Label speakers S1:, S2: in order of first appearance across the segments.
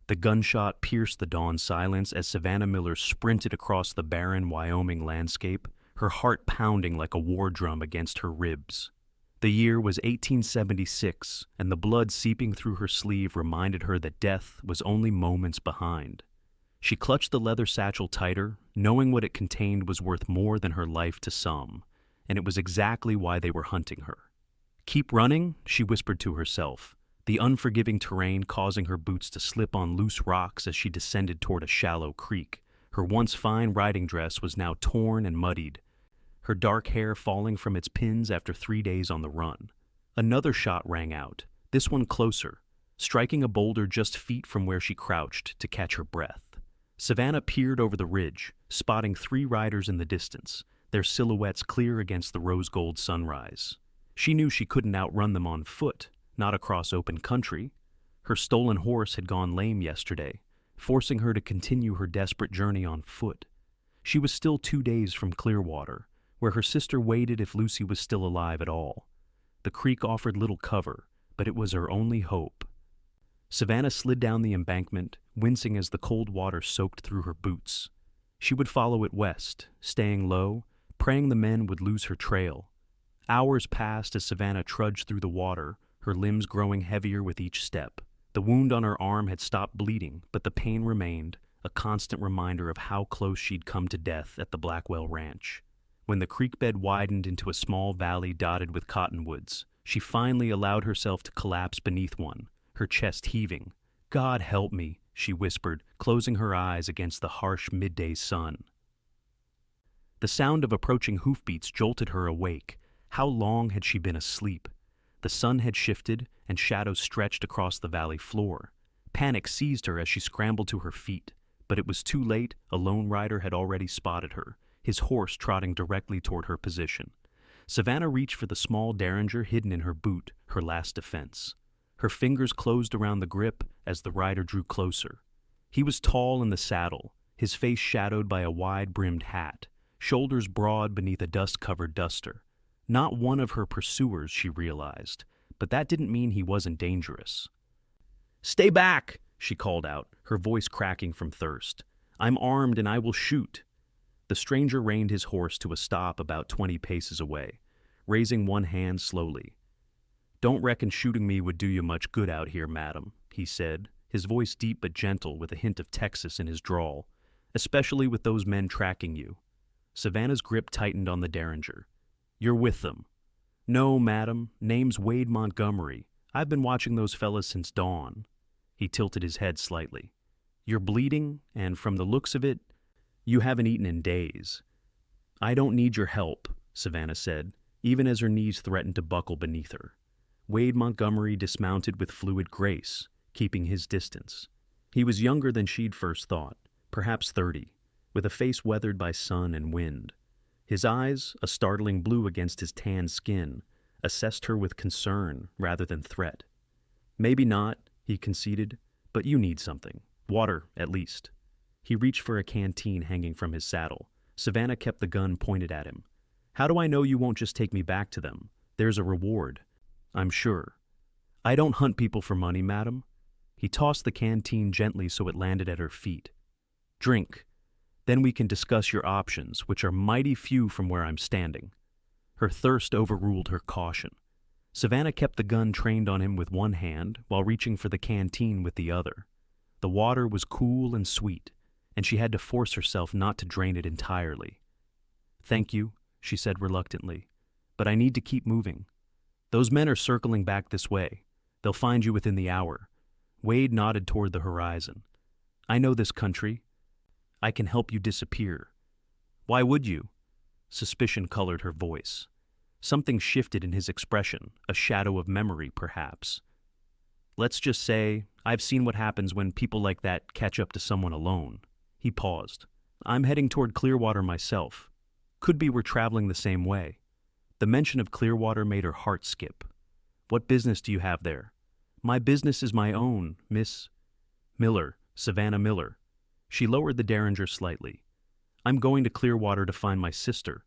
S1: The gunshot pierced the dawn silence as Savannah Miller sprinted across the barren Wyoming landscape, her heart pounding like a war drum against her ribs. The year was 1876, and the blood seeping through her sleeve reminded her that death was only moments behind. She clutched the leather satchel tighter, knowing what it contained was worth more than her life to some, and it was exactly why they were hunting her. "Keep running," she whispered to herself, the unforgiving terrain causing her boots to slip on loose rocks as she descended toward a shallow creek. Her once fine riding dress was now torn and muddied, her dark hair falling from its pins after 3 days on the run. Another shot rang out, this one closer, striking a boulder just feet from where she crouched to catch her breath. Savannah peered over the ridge, spotting 3 riders in the distance, their silhouettes clear against the rose-gold sunrise. She knew she couldn't outrun them on foot, not across open country. Her stolen horse had gone lame yesterday, forcing her to continue her desperate journey on foot. She was still 2 days from Clearwater, where her sister waited if Lucy was still alive at all. The creek offered little cover, but it was her only hope. Savannah slid down the embankment, wincing as the cold water soaked through her boots. She would follow it west, staying low, praying the men would lose her trail. Hours passed as Savannah trudged through the water, her limbs growing heavier with each step. The wound on her arm had stopped bleeding, but the pain remained, a constant reminder of how close she'd come to death at the Blackwell Ranch. When the creek bed widened into a small valley dotted with cottonwoods, she finally allowed herself to collapse beneath one, her chest heaving. "God help me," she whispered, closing her eyes against the harsh midday sun. The sound of approaching hoofbeats jolted her awake. How long had she been asleep? The sun had shifted, and shadows stretched across the valley floor. Panic seized her as she scrambled to her feet, but it was too late. A lone rider had already spotted her, his horse trotting directly toward her position. Savannah reached for the small derringer hidden in her boot, her last defense. Her fingers closed around the grip as the rider drew closer. He was tall in the saddle, his face shadowed by a wide-brimmed hat, shoulders broad beneath a dust-covered duster. Not one of her pursuers, she realized, but that didn't mean he wasn't dangerous. "Stay back!" she called out, her voice cracking from thirst. "I'm armed and I will shoot." The stranger reined his horse to a stop about 20 paces away, raising one hand slowly. "Don't reckon shooting me would do you much good out here, madam," he said, his voice deep but gentle with a hint of Texas in his drawl, "especially with those men tracking you." Savannah's grip tightened on the derringer. "You're with them." "No, madam. Name's Wade Montgomery. I've been watching those fellas since dawn." He tilted his head slightly. "You're bleeding, and from the looks of it, you haven't eaten in days." "I don't need your help," Savannah said, even as her knees threatened to buckle beneath her. Wade Montgomery dismounted with fluid grace, keeping his distance. He was younger than she'd first thought, perhaps 30, with a face weathered by sun and wind. His eyes, a startling blue against his tan skin, assessed her with concern rather than threat. "Maybe not," he conceded, "but you need something. Water, at least." He reached for a canteen hanging from his saddle. Savannah kept the gun pointed at him. "How do I know you won't just take me back to them? There's a reward, I'm sure." "I don't hunt people for money, madam." He tossed the canteen gently so it landed at her feet. "Drink. Then we can discuss your options, which are mighty few from where I'm standing." Her thirst overruled her caution. Savannah kept the gun trained on him with one hand while reaching for the canteen with the other. The water was cool and sweet, and she had to force herself not to drain it entirely. "Thank you," she said reluctantly, "but I need to keep moving. Those men are circling back this way. They'll find you within the hour." Wade nodded toward the horizon. "I know this country. I can help you disappear." "Why would you?" Suspicion colored her voice. Something shifted in his expression, a shadow of memory, perhaps. "Let's just say, I've seen what happens when people like that catch up to someone alone." He paused. "I'm heading toward Clearwater myself. Could be we're traveling the same way." The mention of Clearwater made her heart skip. "What business do you have there?" "My business is my own, Miss Miller, Savannah Miller." She lowered the derringer slightly. "I'm going to Clearwater to find my sister."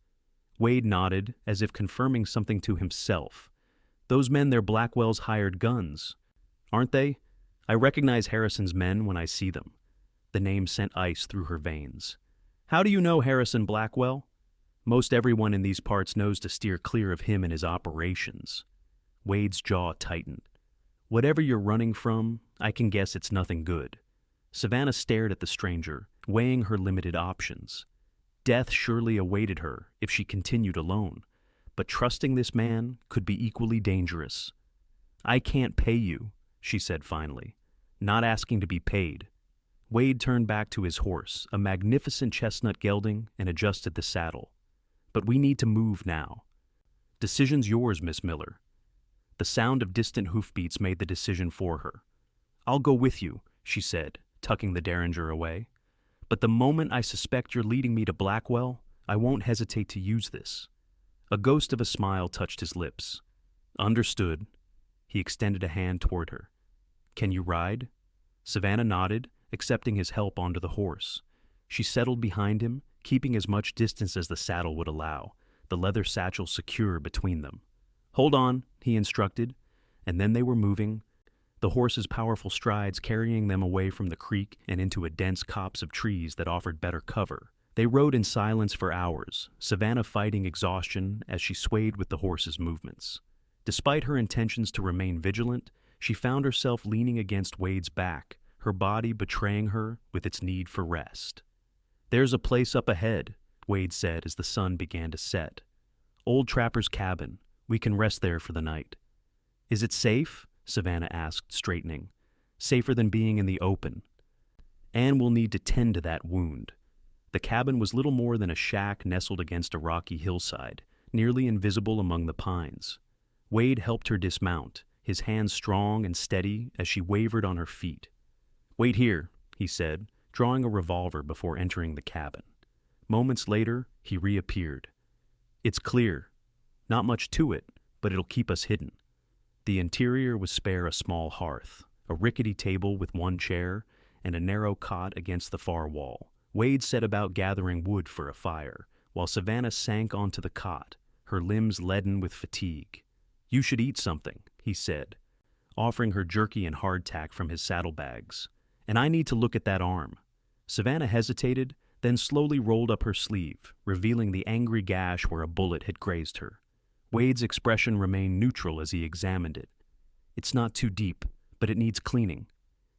S1: Wade nodded, as if confirming something to himself. "Those men, they're Blackwell's hired guns, aren't they?" I recognize Harrison's men when I see them. The name sent ice through her veins. How do you know Harrison Blackwell? Most everyone in these parts knows to steer clear of him and his operations. Wade's jaw tightened. Whatever you're running from, I can guess it's nothing good. Savannah stared at the stranger, weighing her limited options. Death surely awaited her if she continued alone, but trusting this man could be equally dangerous. I can't pay you, she said finally, not asking to be paid. Wade turned back to his horse, a magnificent chestnut gelding, and adjusted the saddle. But we need to move now. Decision's yours, Miss Miller. The sound of distant hoofbeats made the decision for her. I'll go with you, she said, tucking the derringer away. But the moment I suspect you're leading me to Blackwell, I won't hesitate to use this. A ghost of a smile touched his lips. Understood. He extended a hand toward her. Can you ride? Savannah nodded, accepting his help onto the horse. She settled behind him, keeping as much distance as the saddle would allow, the leather satchel secure between them. Hold on, he instructed, and then they were moving, the horse's powerful strides carrying them away from the creek and into a dense copse of trees that offered better cover. They rode in silence for hours, Savannah fighting exhaustion as she swayed with the horse's movements. Despite her intentions to remain vigilant, she found herself leaning against Wade's back, her body betraying her with its need for rest. There's a place up ahead, Wade said as the sun began to set. Old Trapper's cabin. We can rest there for the night. Is it safe? Savannah asked, straightening. Safer than being in the open. And we'll need to tend to that wound. The cabin was little more than a shack nestled against a rocky hillside, nearly invisible among the pines. Wade helped her dismount, his hands strong and steady as she wavered on her feet. Wait here, he said, drawing a revolver before entering the cabin. Moments later, he reappeared. It's clear. Not much to it, but it'll keep us hidden. The interior was spare a small hearth, a rickety table with one chair, and a narrow cot against the far wall. Wade set about gathering wood for a fire, while Savannah sank onto the cot, her limbs leaden with fatigue. You should eat something, he said, offering her jerky and hardtack from his saddlebags. And I need to look at that arm. Savannah hesitated, then slowly rolled up her sleeve, revealing the angry gash where a bullet had grazed her. Wade's expression remained neutral as he examined it. It's not too deep, but it needs cleaning.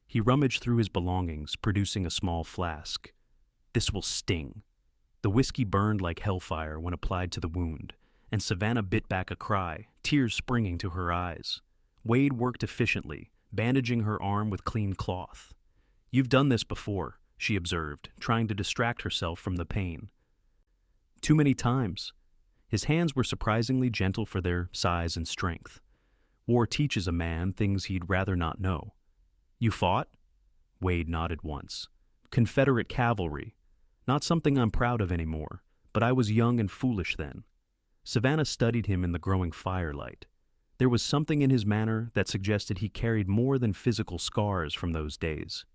S1: He rummaged through his belongings, producing a small flask. This will sting. The whiskey burned like hellfire when applied to the wound, and Savannah bit back a cry, tears springing to her eyes. Wade worked efficiently, bandaging her arm with clean cloth. You've done this before, she observed, trying to distract herself from the pain. Too many times. His hands were surprisingly gentle for their size and strength. War teaches a man things he'd rather not know. You fought? Wade nodded once. Confederate cavalry. Not something I'm proud of anymore, but I was young and foolish then. Savannah studied him in the growing firelight. There was something in his manner that suggested he carried more than physical scars from those days.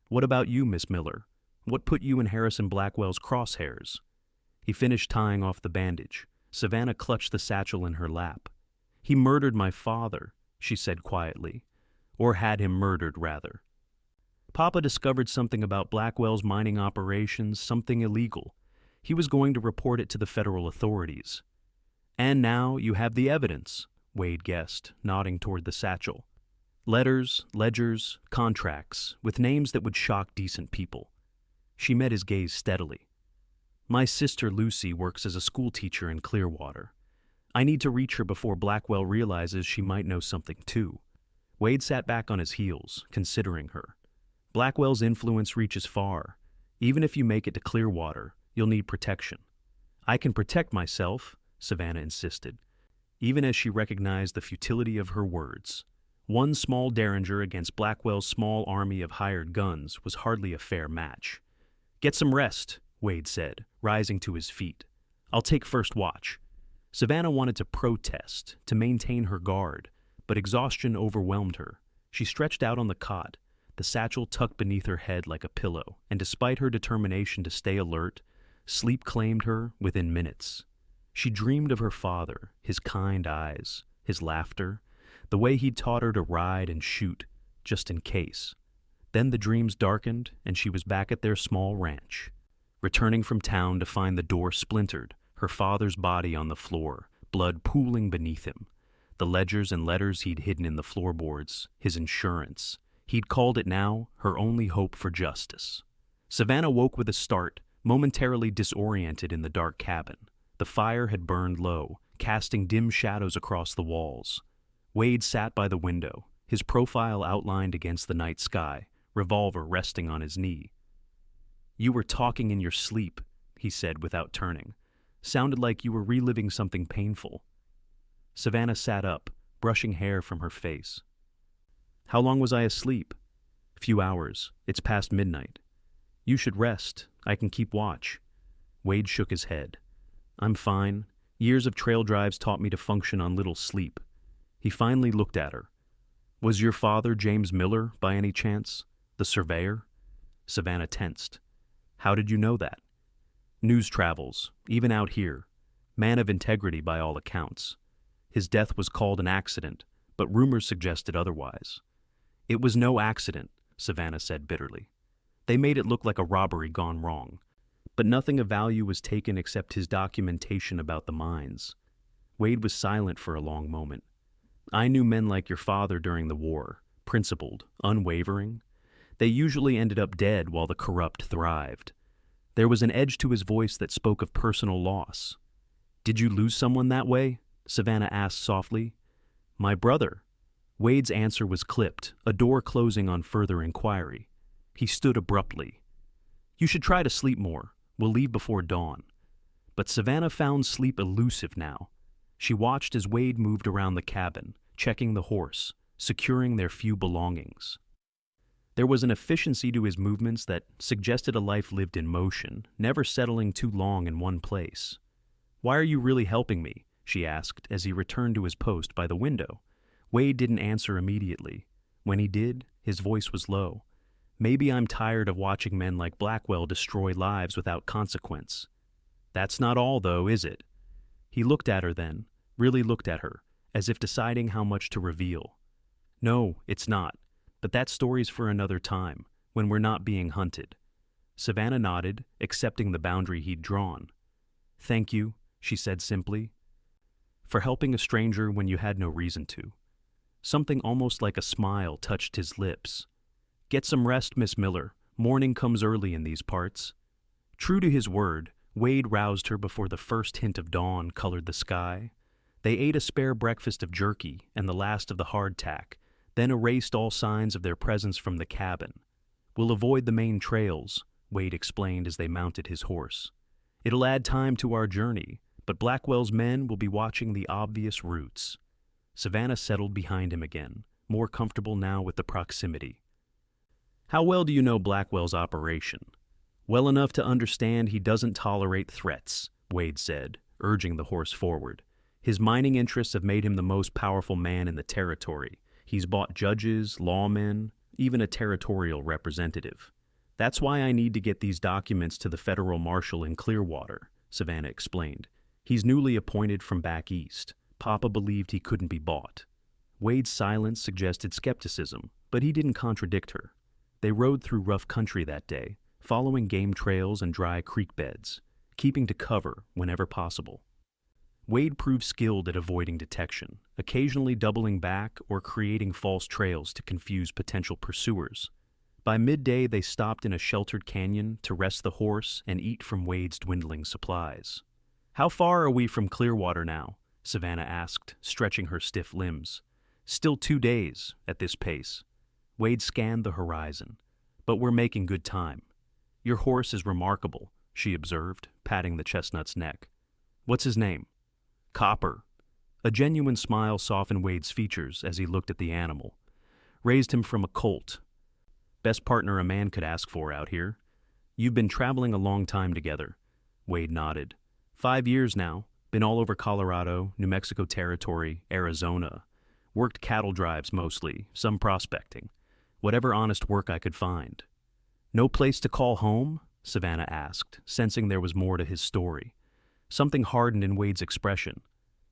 S1: What about you, Miss Miller? What put you in Harrison Blackwell's crosshairs? He finished tying off the bandage. Savannah clutched the satchel in her lap. He murdered my father, she said quietly. Or had him murdered, rather. Papa discovered something about Blackwell's mining operations, something illegal. He was going to report it to the federal authorities. And now you have the evidence, Wade guessed, nodding toward the satchel. Letters, ledgers, contracts, with names that would shock decent people. She met his gaze steadily. My sister Lucy works as a schoolteacher in Clearwater. I need to reach her before Blackwell realizes she might know something too. Wade sat back on his heels, considering her. Blackwell's influence reaches far. Even if you make it to Clearwater, you'll need protection. I can protect myself, Savannah insisted, even as she recognized the futility of her words. One small derringer against Blackwell's small army of hired guns was hardly a fair match. Get some rest, Wade said, rising to his feet. I'll take first watch. Savannah wanted to protest, to maintain her guard, but exhaustion overwhelmed her. She stretched out on the cot, the satchel tucked beneath her head like a pillow, and despite her determination to stay alert, sleep claimed her within minutes. She dreamed of her father, his kind eyes, his laughter, the way he'd taught her to ride and shoot, just in case. Then the dreams darkened, and she was back at their small ranch, returning from town to find the door splintered, her father's body on the floor, blood pooling beneath him. The ledgers and letters he'd hidden in the floorboards, his insurance. He'd called it now her only hope for justice. Savannah woke with a start, momentarily disoriented in the dark cabin. The fire had burned low, casting dim shadows across the walls. Wade sat by the window, his profile outlined against the night sky, revolver resting on his knee. "You were talking in your sleep," he said without turning. "Sounded like you were reliving something painful." Savannah sat up, brushing hair from her face. "How long was I asleep?" "Few hours. It's past midnight." "You should rest. I can keep watch." Wade shook his head. "I'm fine. Years of trail drives taught me to function on little sleep." He finally looked at her. "Was your father James Miller, by any chance? The surveyor?" Savannah tensed. "How did you know that?" "News travels, even out here. Man of integrity by all accounts. His death was called an accident, but rumors suggested otherwise." "It was no accident," Savannah said bitterly. "They made it look like a robbery gone wrong. But nothing of value was taken except his documentation about the mines." Wade was silent for a long moment. "I knew men like your father during the war, principled, unwavering. They usually ended up dead while the corrupt thrived." There was an edge to his voice that spoke of personal loss. "Did you lose someone that way?" Savannah asked softly. "My brother." Wade's answer was clipped, a door closing on further inquiry. He stood abruptly. "You should try to sleep more. We'll leave before dawn." But Savannah found sleep elusive now. She watched as Wade moved around the cabin, checking the horse, securing their few belongings. There was an efficiency to his movements that suggested a life lived in motion, never settling too long in one place. "Why are you really helping me?" she asked as he returned to his post by the window. Wade didn't answer immediately. When he did, his voice was low. "Maybe I'm tired of watching men like Blackwell destroy lives without consequence." "That's not all, though, is it?" He looked at her then, really looked at her, as if deciding how much to reveal. "No, it's not. But that story's for another time, when we're not being hunted." Savannah nodded, accepting the boundary he'd drawn. "Thank you," she said simply, "for helping a stranger when you had no reason to." Something almost like a smile touched his lips. "Get some rest, Miss Miller. Morning comes early in these parts." True to his word, Wade roused her before the first hint of dawn colored the sky. They ate a spare breakfast of jerky and the last of the hardtack, then erased all signs of their presence from the cabin. "We'll avoid the main trails," Wade explained as they mounted his horse. "It'll add time to our journey, but Blackwell's men will be watching the obvious routes." Savannah settled behind him again, more comfortable now with the proximity. "How well do you know Blackwell's operation?" "Well enough to understand he doesn't tolerate threats," Wade said, urging the horse forward. "His mining interests have made him the most powerful man in the territory. He's bought judges, lawmen, even a territorial representative. That's why I need to get these documents to the federal marshal in Clearwater," Savannah explained. "He's newly appointed from back east. Papa believed he couldn't be bought." Wade's silence suggested skepticism, but he didn't contradict her. They rode through rough country that day, following game trails and dry creek beds, keeping to cover whenever possible. Wade proved skilled at avoiding detection, occasionally doubling back or creating false trails to confuse potential pursuers. By midday, they stopped in a sheltered canyon to rest the horse and eat from Wade's dwindling supplies. "How far are we from Clearwater now?" Savannah asked, stretching her stiff limbs. "Still 2 days, at this pace." Wade scanned the horizon. "But we're making good time." "Your horse is remarkable," she observed, patting the chestnut's neck. "What's his name?" "Copper." A genuine smile softened Wade's features as he looked at the animal. "Raised him from a colt. Best partner a man could ask for out here." "You've been traveling a long time together." Wade nodded. 5 years now. Been all over Colorado, New Mexico Territory, Arizona. Worked cattle drives mostly, some prospecting. Whatever honest work I could find." "No place to call home?" Savannah asked, sensing there was more to his story. Something hardened in Wade's expression.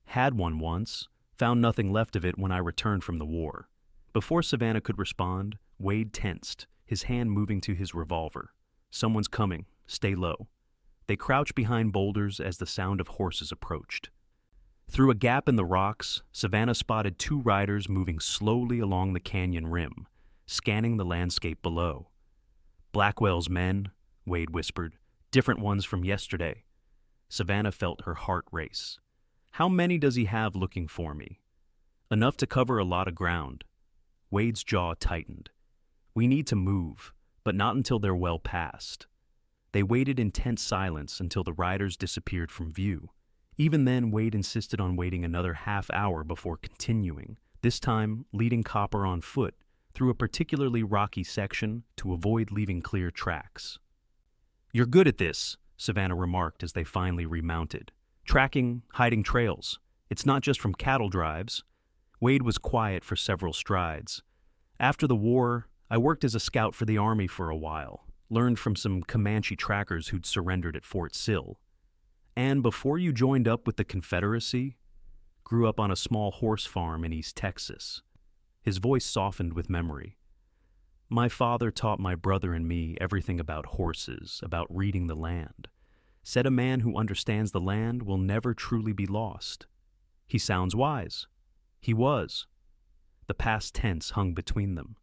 S1: "Had one once. Found nothing left of it when I returned from the war. Before Savannah could respond, Wade tensed, his hand moving to his revolver. Someone's coming. Stay low. They crouched behind boulders as the sound of horses approached. Through a gap in the rocks, Savannah spotted two riders moving slowly along the canyon rim, scanning the landscape below. "Blackwell's men," Wade whispered. "Different ones from yesterday." Savannah felt her heart race. "How many does he have looking for me?" "Enough to cover a lot of ground." Wade's jaw tightened. "We need to move, but not until they're well past." They waited in tense silence until the riders disappeared from view. Even then, Wade insisted on waiting another half-hour before continuing, this time leading Copper on foot through a particularly rocky section to avoid leaving clear tracks. "You're good at this," Savannah remarked as they finally remounted. "Tracking, hiding trails. It's not just from cattle drives." Wade was quiet for several strides. "After the war, I worked as a scout for the Army for a while, learned from some Comanche trackers who'd surrendered at Fort Sill. And before you joined up with the Confederacy, grew up on a small horse farm in East Texas." His voice softened with memory. "My father taught my brother and me everything about horses, about reading the land. Said a man who understands the land will never truly be lost." "He sounds wise." He was. The past tense hung between them.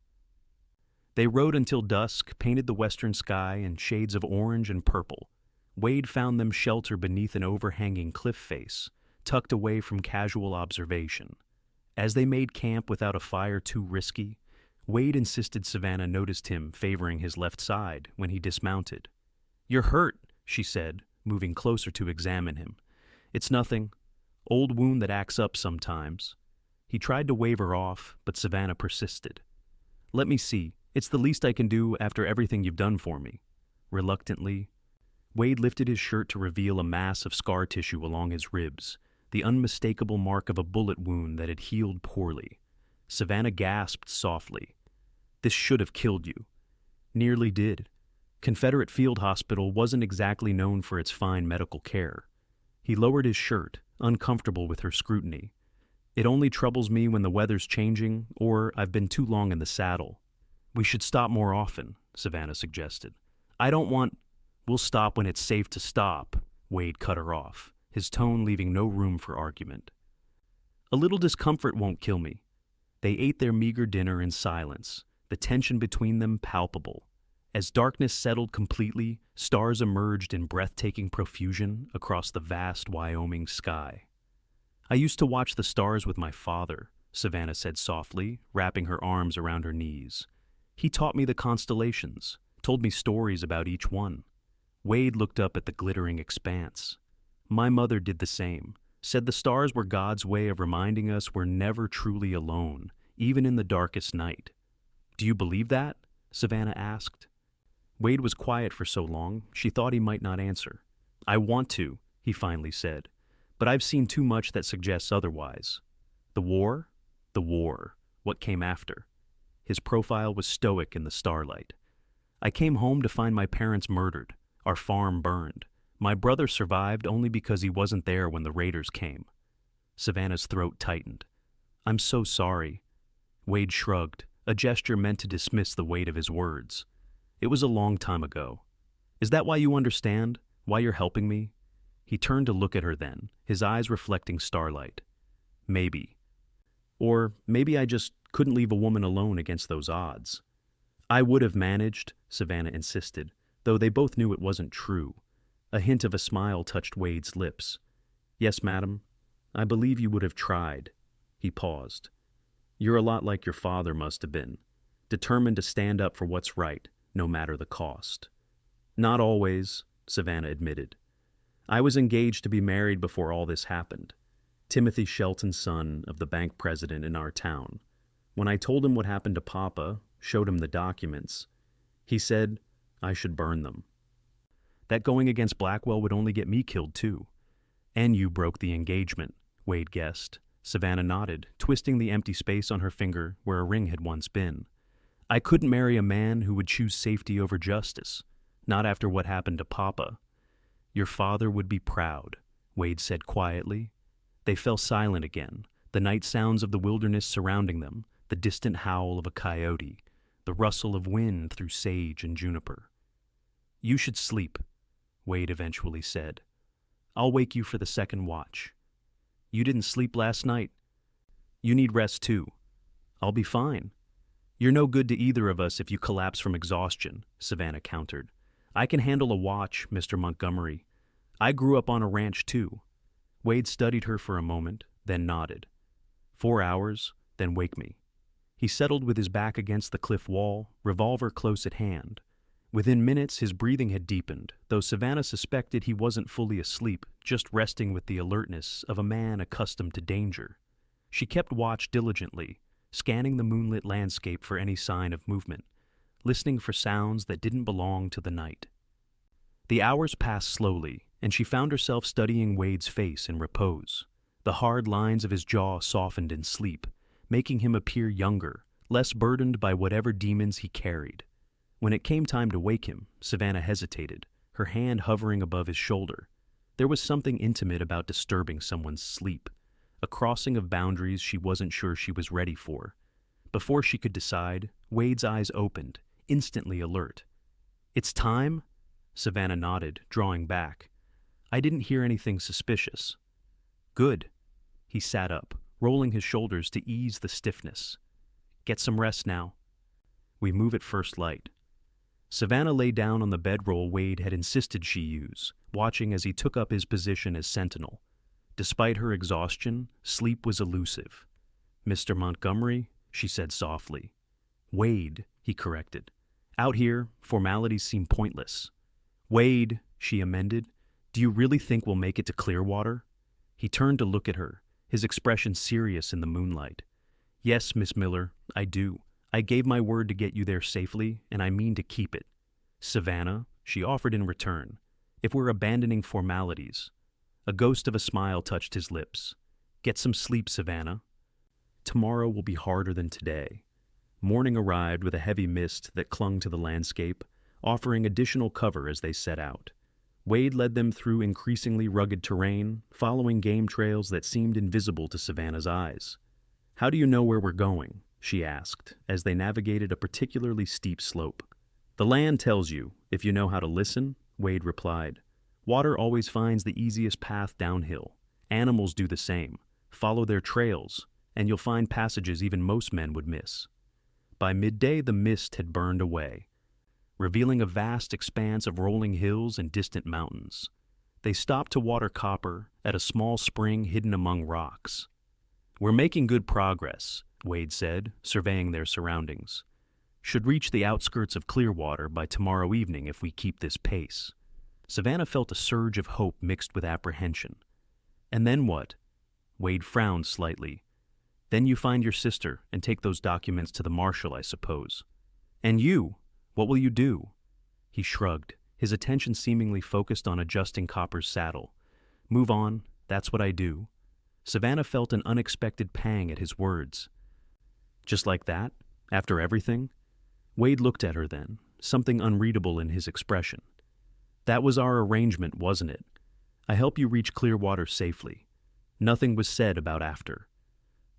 S1: They rode until dusk painted the western sky in shades of orange and purple. Wade found them shelter beneath an overhanging cliff face, tucked away from casual observation. As they made camp without a fire too risky, Wade insisted Savannah noticed him favoring his left side when he dismounted. "You're hurt," she said, moving closer to examine him. "It's nothing. Old wound that acts up sometimes." He tried to wave her off, but Savannah persisted. "Let me see. It's the least I can do after everything you've done for me." Reluctantly, Wade lifted his shirt to reveal a mass of scar tissue along his ribs, the unmistakable mark of a bullet wound that had healed poorly. Savannah gasped softly. "This should have killed you." "Nearly did. Confederate Field Hospital wasn't exactly known for its fine medical care." He lowered his shirt, uncomfortable with her scrutiny. "It only troubles me when the weather's changing, or I've been too long in the saddle." "We should stop more often," Savannah suggested. "I don't want—" "We'll stop when it's safe to stop," Wade cut her off, his tone leaving no room for argument. "A little discomfort won't kill me." They ate their meager dinner in silence, the tension between them palpable. As darkness settled completely, stars emerged in breathtaking profusion across the vast Wyoming sky. "I used to watch the stars with my father," Savannah said softly, wrapping her arms around her knees. "He taught me the constellations, told me stories about each one." Wade looked up at the glittering expanse. "My mother did the same, said the stars were God's way of reminding us we're never truly alone, even in the darkest night." "Do you believe that?" Savannah asked. Wade was quiet for so long, she thought he might not answer. "I want to," he finally said, "but I've seen too much that suggests otherwise." "The war?" "The war. What came after?" His profile was stoic in the starlight. "I came home to find my parents murdered, our farm burned. My brother survived only because he wasn't there when the raiders came." Savannah's throat tightened. "I'm so sorry." Wade shrugged, a gesture meant to dismiss the weight of his words. "It was a long time ago." "Is that why you understand? Why you're helping me?" He turned to look at her then, his eyes reflecting starlight. "Maybe. Or maybe I just couldn't leave a woman alone against those odds." "I would have managed," Savannah insisted, though they both knew it wasn't true. A hint of a smile touched Wade's lips. "Yes, madam. I believe you would have tried." He paused. "You're a lot like your father must have been, determined to stand up for what's right, no matter the cost." "Not always," Savannah admitted. "I was engaged to be married before all this happened. Timothy Shelton's son of the bank president in our town. When I told him what happened to Papa, showed him the documents, he said I should burn them. That going against Blackwell would only get me killed too." "And you broke the engagement," Wade guessed. Savannah nodded, twisting the empty space on her finger where a ring had once been. "I couldn't marry a man who would choose safety over justice, not after what happened to Papa." "Your father would be proud," Wade said quietly. They fell silent again, the night sounds of the wilderness surrounding them, the distant howl of a coyote, the rustle of wind through sage and juniper. "You should sleep," Wade eventually said. "I'll wake you for the second watch. You didn't sleep last night. You need rest too." "I'll be fine." "You're no good to either of us if you collapse from exhaustion," Savannah countered. "I can handle a watch, Mr. Montgomery. I grew up on a ranch too." Wade studied her for a moment, then nodded. 4 hours, then wake me." He settled with his back against the cliff wall, revolver close at hand. Within minutes, his breathing had deepened, though Savannah suspected he wasn't fully asleep, just resting with the alertness of a man accustomed to danger. She kept watch diligently, scanning the moonlit landscape for any sign of movement, listening for sounds that didn't belong to the night. The hours passed slowly, and she found herself studying Wade's face in repose. The hard lines of his jaw softened in sleep, making him appear younger, less burdened by whatever demons he carried. When it came time to wake him, Savannah hesitated, her hand hovering above his shoulder. There was something intimate about disturbing someone's sleep, a crossing of boundaries she wasn't sure she was ready for. Before she could decide, Wade's eyes opened, instantly alert. "It's time?" Savannah nodded, drawing back. "I didn't hear anything suspicious." "Good." He sat up, rolling his shoulders to ease the stiffness. "Get some rest now. We move at first light." Savannah lay down on the bedroll Wade had insisted she use, watching as he took up his position as sentinel. Despite her exhaustion, sleep was elusive. "Mr. Montgomery," she said softly. "Wade," he corrected. "Out here, formalities seem pointless." "Wade," she amended, "do you really think we'll make it to Clearwater?" He turned to look at her, his expression serious in the moonlight. "Yes, Miss Miller, I do. I gave my word to get you there safely, and I mean to keep it." "Savannah," she offered in return, "if we're abandoning formalities." A ghost of a smile touched his lips. "Get some sleep, Savannah. Tomorrow will be harder than today." Morning arrived with a heavy mist that clung to the landscape, offering additional cover as they set out. Wade led them through increasingly rugged terrain, following game trails that seemed invisible to Savannah's eyes. "How do you know where we're going?" she asked, as they navigated a particularly steep slope. "The land tells you, if you know how to listen," Wade replied. "Water always finds the easiest path downhill. Animals do the same. Follow their trails, and you'll find passages even most men would miss." By midday, the mist had burned away, revealing a vast expanse of rolling hills and distant mountains. They stopped to water copper at a small spring hidden among rocks. "We're making good progress," Wade said, surveying their surroundings. "Should reach the outskirts of Clearwater by tomorrow evening if we keep this pace." Savannah felt a surge of hope mixed with apprehension. "And then what?" Wade frowned slightly. "Then you find your sister and take those documents to the marshal, I suppose." "And you? What will you do?" He shrugged, his attention seemingly focused on adjusting Copper's saddle. "Move on, that's what I do." Savannah felt an unexpected pang at his words. "Just like that? After everything?" Wade looked at her then, something unreadable in his expression. "That was our arrangement, wasn't it? I help you reach Clearwater safely. Nothing was said about after."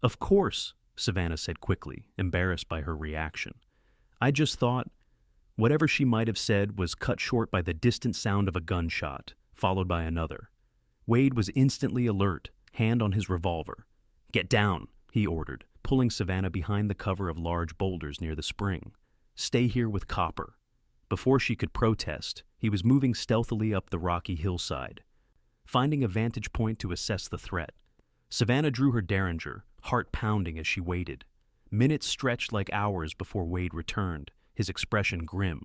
S1: "Of course," Savannah said quickly, embarrassed by her reaction. "I just thought—" Whatever she might have said was cut short by the distant sound of a gunshot, followed by another. Wade was instantly alert, hand on his revolver. "Get down," he ordered, pulling Savannah behind the cover of large boulders near the spring. "Stay here with Copper." Before she could protest, he was moving stealthily up the rocky hillside, finding a vantage point to assess the threat. Savannah drew her derringer, heart pounding as she waited. Minutes stretched like hours before Wade returned, his expression grim.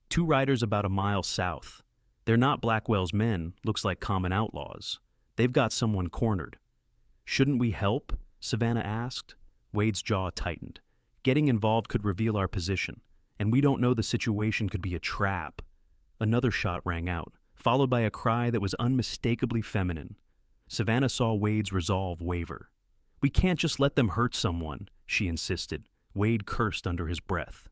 S1: "Two riders about a mile south. They're not Blackwell's men, looks like common outlaws. They've got someone cornered." "Shouldn't we help?" Savannah asked. Wade's jaw tightened. "Getting involved could reveal our position, and we don't know the situation could be a trap." Another shot rang out, followed by a cry that was unmistakably feminine. Savannah saw Wade's resolve waver. "We can't just let them hurt someone," she insisted. Wade cursed under his breath.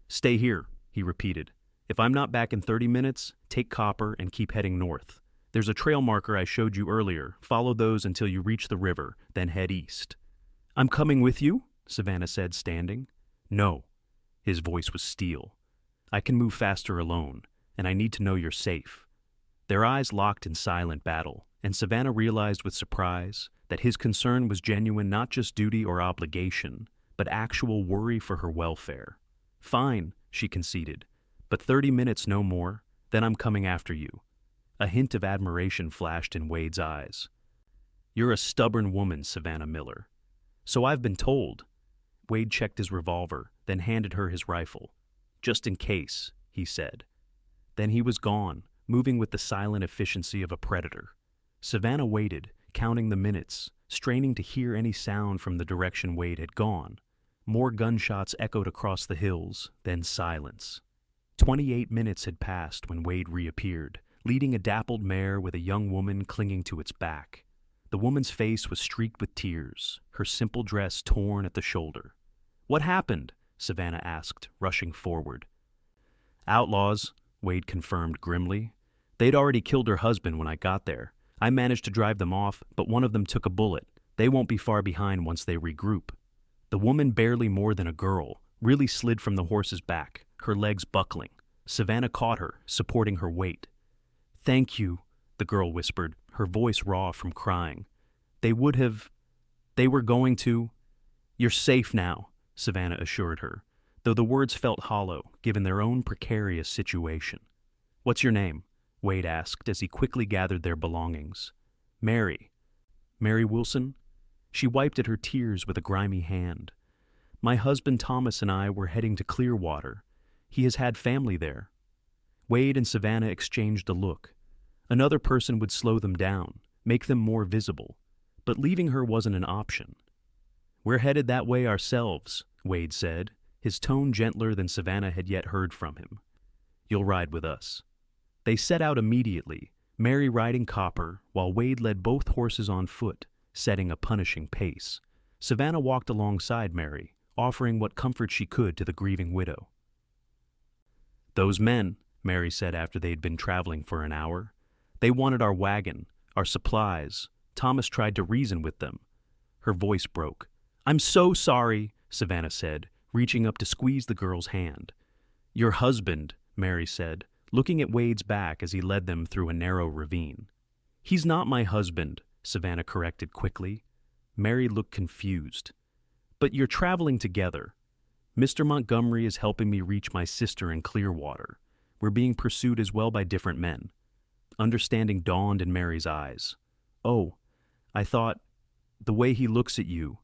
S1: "Stay here," he repeated. "If I'm not back in 30 minutes, take Copper and keep heading north. There's a trail marker I showed you earlier. Follow those until you reach the river, then head east." "I'm coming with you?" Savannah said, standing. No. His voice was steel. I can move faster alone, and I need to know you're safe. Their eyes locked in silent battle, and Savannah realized with surprise that his concern was genuine, not just duty or obligation, but actual worry for her welfare. Fine, she conceded, but 30 minutes no more, then I'm coming after you. A hint of admiration flashed in Wade's eyes. You're a stubborn woman, Savannah Miller. So I've been told. Wade checked his revolver, then handed her his rifle. Just in case, he said. Then he was gone, moving with the silent efficiency of a predator. Savannah waited, counting the minutes, straining to hear any sound from the direction Wade had gone. More gunshots echoed across the hills, then silence. 28 minutes had passed when Wade reappeared, leading a dappled mare with a young woman clinging to its back. The woman's face was streaked with tears, her simple dress torn at the shoulder. What happened? Savannah asked, rushing forward. Outlaws, Wade confirmed grimly. They'd already killed her husband when I got there. I managed to drive them off, but one of them took a bullet. They won't be far behind once they regroup. The woman, barely more than a girl, really slid from the horse's back, her legs buckling. Savannah caught her, supporting her weight. Thank you, the girl whispered, her voice raw from crying. They were going to. You're safe now, Savannah assured her, though the words felt hollow, given their own precarious situation. What's your name? Wade asked as he quickly gathered their belongings. Mary. Mary Wilson? She wiped at her tears with a grimy hand. My husband Thomas and I were heading to Clearwater. He has had family there. Wade and Savannah exchanged a look. Another person would slow them down, make them more visible, but leaving her wasn't an option. We're headed that way ourselves, Wade said, his tone gentler than Savannah had yet heard from him. You'll ride with us. They set out immediately, Mary riding Copper, while Wade led both horses on foot, setting a punishing pace. Savannah walked alongside Mary, offering what comfort she could to the grieving widow. Those men, Mary said after they'd been traveling for an hour, they wanted our wagon, our supplies. Thomas tried to reason with them. Her voice broke. I'm so sorry, Savannah said, reaching up to squeeze the girl's hand. Your husband, Mary said, looking at Wade's back as he led them through a narrow ravine. He's not my husband, Savannah corrected quickly. Mary looked confused. But you're traveling together. Mr. Montgomery is helping me reach my sister in Clearwater. We're being pursued as well by different men. Understanding dawned in Mary's eyes. Oh, I thought, the way he looks at you.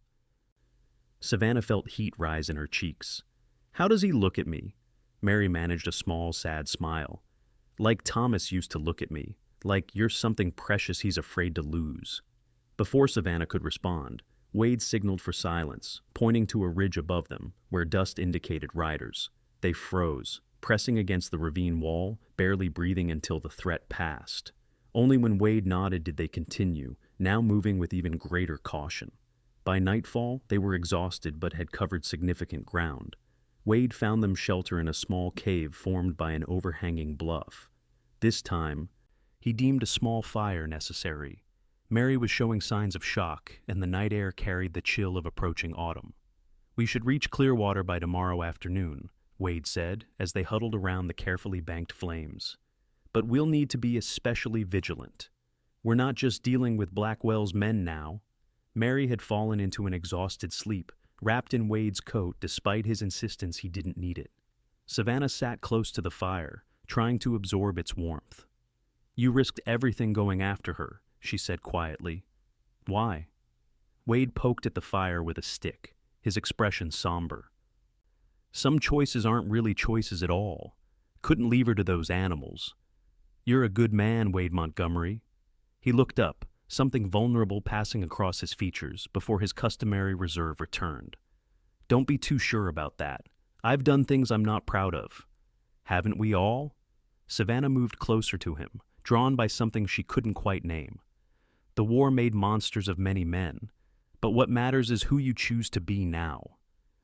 S1: Savannah felt heat rise in her cheeks. How does he look at me? Mary managed a small, sad smile. Like Thomas used to look at me, like you're something precious he's afraid to lose. Before Savannah could respond, Wade signaled for silence, pointing to a ridge above them, where dust indicated riders. They froze, pressing against the ravine wall, barely breathing until the threat passed. Only when Wade nodded did they continue, now moving with even greater caution. By nightfall, they were exhausted but had covered significant ground. Wade found them shelter in a small cave formed by an overhanging bluff. This time, he deemed a small fire necessary. Mary was showing signs of shock, and the night air carried the chill of approaching autumn. We should reach Clearwater by tomorrow afternoon, Wade said, as they huddled around the carefully banked flames. But we'll need to be especially vigilant. We're not just dealing with Blackwell's men now. Mary had fallen into an exhausted sleep, wrapped in Wade's coat despite his insistence he didn't need it. Savannah sat close to the fire, trying to absorb its warmth. You risked everything going after her, she said quietly. Why? Wade poked at the fire with a stick, his expression somber. Some choices aren't really choices at all. Couldn't leave her to those animals. You're a good man, Wade Montgomery. He looked up, something vulnerable passing across his features before his customary reserve returned. Don't be too sure about that. I've done things I'm not proud of. Haven't we all? Savannah moved closer to him, drawn by something she couldn't quite name. The war made monsters of many men, but what matters is who you choose to be now.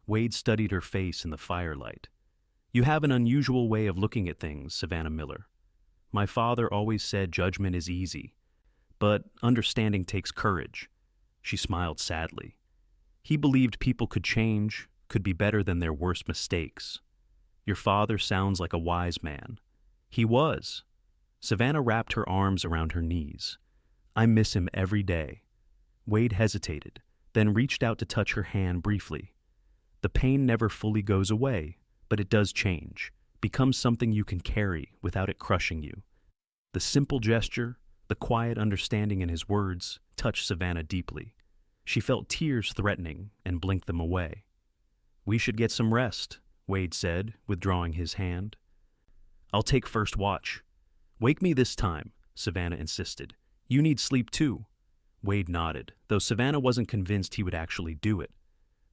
S1: Wade studied her face in the firelight. You have an unusual way of looking at things, Savannah Miller. My father always said judgment is easy, but understanding takes courage. She smiled sadly. He believed people could change, could be better than their worst mistakes. Your father sounds like a wise man. He was. Savannah wrapped her arms around her knees. I miss him every day. Wade hesitated, then reached out to touch her hand briefly. The pain never fully goes away, but it does change, becomes something you can carry without it crushing you. The simple gesture, the quiet understanding in his words, touched Savannah deeply. She felt tears threatening and blinked them away. We should get some rest, Wade said, withdrawing his hand. I'll take first watch. Wake me this time, Savannah insisted. You need sleep too. Wade nodded, though Savannah wasn't convinced he would actually do it.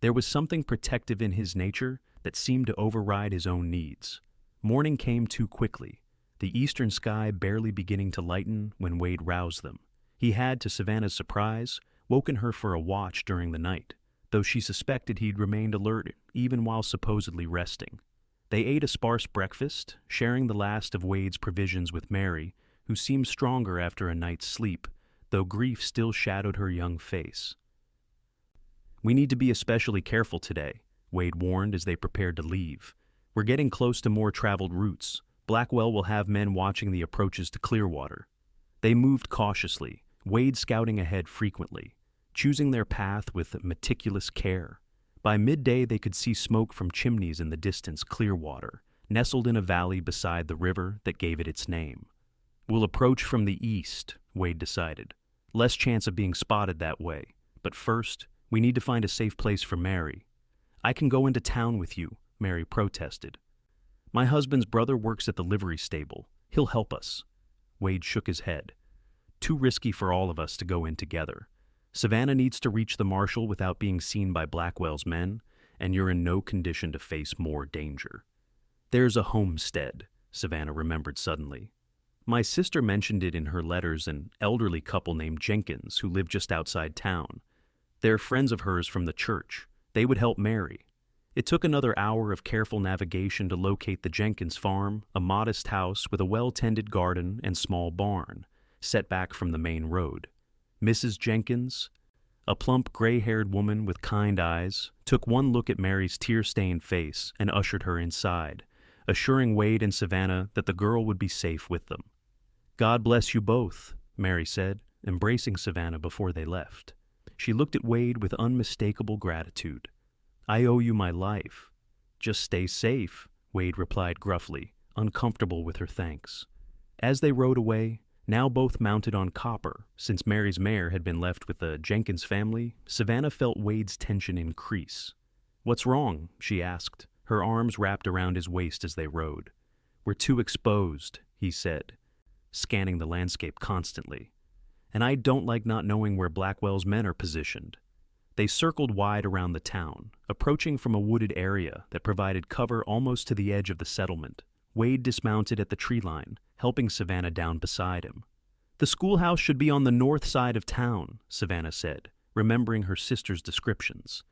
S1: There was something protective in his nature that seemed to override his own needs. Morning came too quickly, the eastern sky barely beginning to lighten when Wade roused them. He had, to Savannah's surprise, woken her for a watch during the night, though she suspected he'd remained alert even while supposedly resting. They ate a sparse breakfast, sharing the last of Wade's provisions with Mary, who seemed stronger after a night's sleep, though grief still shadowed her young face. We need to be especially careful today, Wade warned as they prepared to leave. We're getting close to more traveled routes. Blackwell will have men watching the approaches to Clearwater. They moved cautiously, Wade scouting ahead frequently, choosing their path with meticulous care. By midday they could see smoke from chimneys in the distance Clearwater, nestled in a valley beside the river that gave it its name. We'll approach from the east, Wade decided. Less chance of being spotted that way. But first, we need to find a safe place for Mary. I can go into town with you, Mary protested. My husband's brother works at the livery stable. He'll help us. Wade shook his head. Too risky for all of us to go in together. Savannah needs to reach the marshal without being seen by Blackwell's men, and you're in no condition to face more danger. There's a homestead, Savannah remembered suddenly. My sister mentioned it in her letters, an elderly couple named Jenkins who lived just outside town. They're friends of hers from the church. They would help Mary. It took another hour of careful navigation to locate the Jenkins farm, a modest house with a well-tended garden and small barn, set back from the main road. Mrs. Jenkins, a plump, gray-haired woman with kind eyes, took one look at Mary's tear-stained face and ushered her inside, assuring Wade and Savannah that the girl would be safe with them. God bless you both, Mary said, embracing Savannah before they left. She looked at Wade with unmistakable gratitude. I owe you my life. Just stay safe, Wade replied gruffly, uncomfortable with her thanks. As they rode away, now both mounted on Copper, since Mary's mare had been left with the Jenkins family, Savannah felt Wade's tension increase. What's wrong? She asked, her arms wrapped around his waist as they rode. We're too exposed, he said, scanning the landscape constantly. And I don't like not knowing where Blackwell's men are positioned. They circled wide around the town, approaching from a wooded area that provided cover almost to the edge of the settlement. Wade dismounted at the tree line, helping Savannah down beside him. The schoolhouse should be on the north side of town, Savannah said, remembering her sister's descriptions.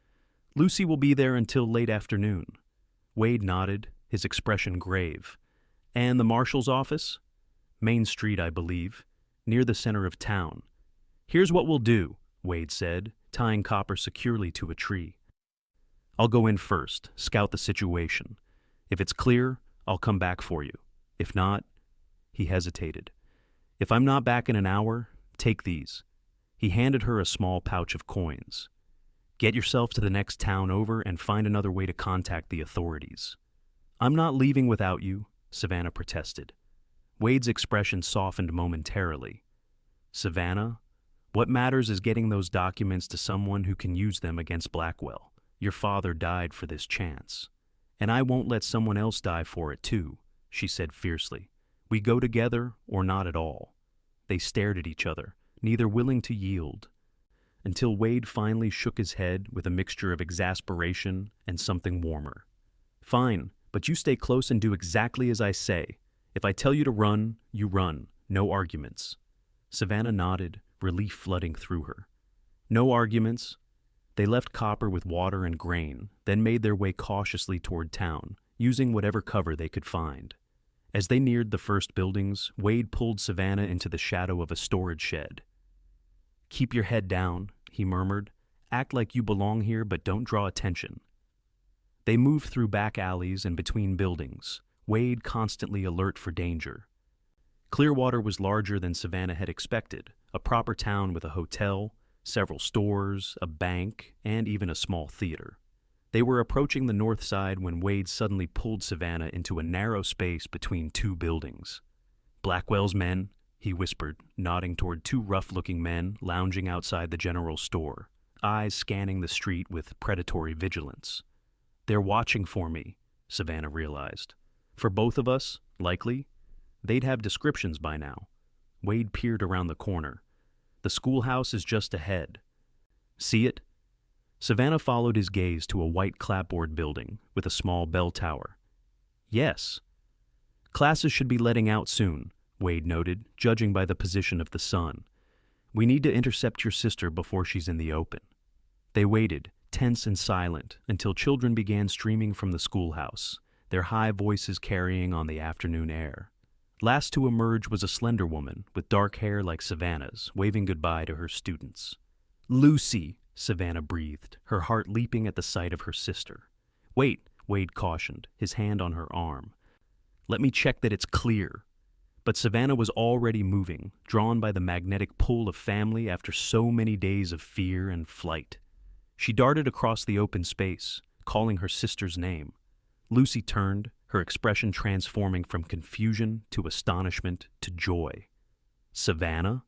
S1: Lucy will be there until late afternoon. Wade nodded, his expression grave. And the marshal's office? Main Street, I believe, near the center of town. Here's what we'll do, Wade said, tying Copper securely to a tree. I'll go in first, scout the situation. If it's clear, I'll come back for you. If not, he hesitated. If I'm not back in an hour, take these. He handed her a small pouch of coins. Get yourself to the next town over and find another way to contact the authorities. I'm not leaving without you, Savannah protested. Wade's expression softened momentarily. Savannah, what matters is getting those documents to someone who can use them against Blackwell. Your father died for this chance. And I won't let someone else die for it too, she said fiercely. We go together or not at all. They stared at each other, neither willing to yield, until Wade finally shook his head with a mixture of exasperation and something warmer. Fine, but you stay close and do exactly as I say. If I tell you to run, you run. No arguments. Savannah nodded, relief flooding through her. No arguments. They left Copper with water and grain, then made their way cautiously toward town, using whatever cover they could find. As they neared the first buildings, Wade pulled Savannah into the shadow of a storage shed. Keep your head down, he murmured. Act like you belong here, but don't draw attention." They moved through back alleys and between buildings, Wade constantly alert for danger. Clearwater was larger than Savannah had expected, a proper town with a hotel, several stores, a bank, and even a small theater. They were approaching the north side when Wade suddenly pulled Savannah into a narrow space between two buildings. "Blackwell's men," he whispered, nodding toward two rough-looking men lounging outside the general store, eyes scanning the street with predatory vigilance. "They're watching for me," Savannah realized. "For both of us, likely. They'd have descriptions by now." Wade peered around the corner. "The schoolhouse is just ahead. See it?" Savannah followed his gaze to a white clapboard building with a small bell tower. "Yes." "Classes should be letting out soon," Wade noted, judging by the position of the sun. "We need to intercept your sister before she's in the open." They waited, tense and silent, until children began streaming from the schoolhouse, their high voices carrying on the afternoon air. Last to emerge was a slender woman with dark hair like Savannah's, waving goodbye to her students. "Lucy," Savannah breathed, her heart leaping at the sight of her sister. "Wait," Wade cautioned, his hand on her arm. "Let me check that it's clear." But Savannah was already moving, drawn by the magnetic pull of family after so many days of fear and flight. She darted across the open space, calling her sister's name. Lucy turned, her expression transforming from confusion to astonishment to joy. "Savannah?"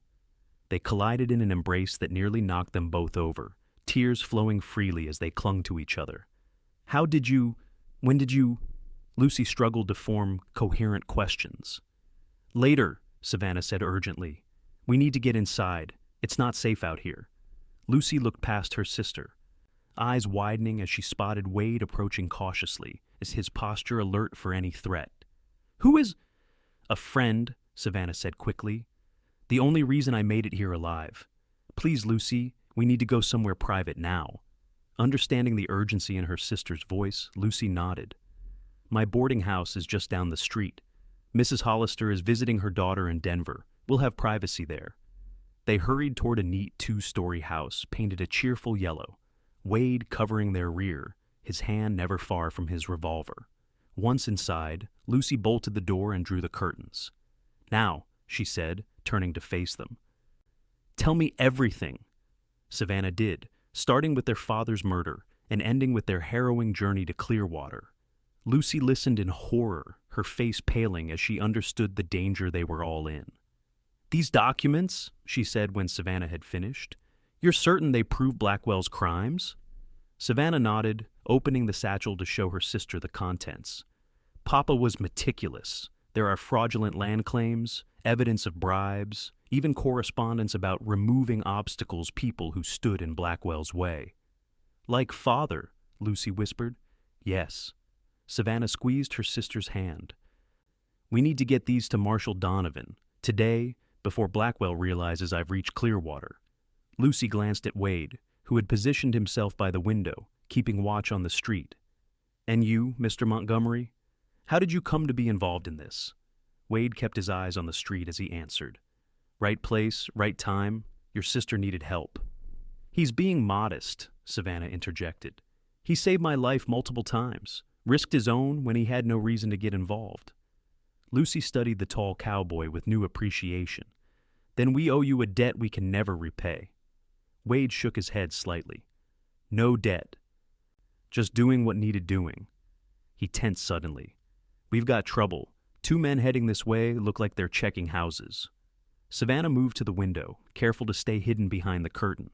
S1: They collided in an embrace that nearly knocked them both over, tears flowing freely as they clung to each other. When did you? Lucy struggled to form coherent questions. "Later," Savannah said urgently. "We need to get inside. It's not safe out here." Lucy looked past her sister, eyes widening as she spotted Wade approaching cautiously, his posture alert for any threat. "Who is—" "A friend," Savannah said quickly. "The only reason I made it here alive. Please, Lucy, we need to go somewhere private now." Understanding the urgency in her sister's voice, Lucy nodded. "My boarding house is just down the street. Mrs. Hollister is visiting her daughter in Denver. We'll have privacy there." They hurried toward a neat two-story house painted a cheerful yellow, Wade covering their rear, his hand never far from his revolver. Once inside, Lucy bolted the door and drew the curtains. "Now," she said, turning to face them. "Tell me everything." Savannah did, starting with their father's murder and ending with their harrowing journey to Clearwater. Lucy listened in horror, her face paling as she understood the danger they were all in. "These documents," she said when Savannah had finished, "you're certain they prove Blackwell's crimes?" Savannah nodded, opening the satchel to show her sister the contents. "Papa was meticulous. There are fraudulent land claims, evidence of bribes, even correspondence about removing obstacles people who stood in Blackwell's way." "Like father," Lucy whispered. "Yes." Savannah squeezed her sister's hand. "We need to get these to Marshal Donovan, today, before Blackwell realizes I've reached Clearwater." Lucy glanced at Wade, who had positioned himself by the window, keeping watch on the street. "And you, Mr. Montgomery? How did you come to be involved in this?" Wade kept his eyes on the street as he answered. "Right place, right time. Your sister needed help." "He's being modest," Savannah interjected. "He saved my life multiple times, risked his own when he had no reason to get involved." Lucy studied the tall cowboy with new appreciation. "Then we owe you a debt we can never repay." Wade shook his head slightly. "No debt. Just doing what needed doing." He tensed suddenly. "We've got trouble. Two men heading this way look like they're checking houses." Savannah moved to the window, careful to stay hidden behind the curtain.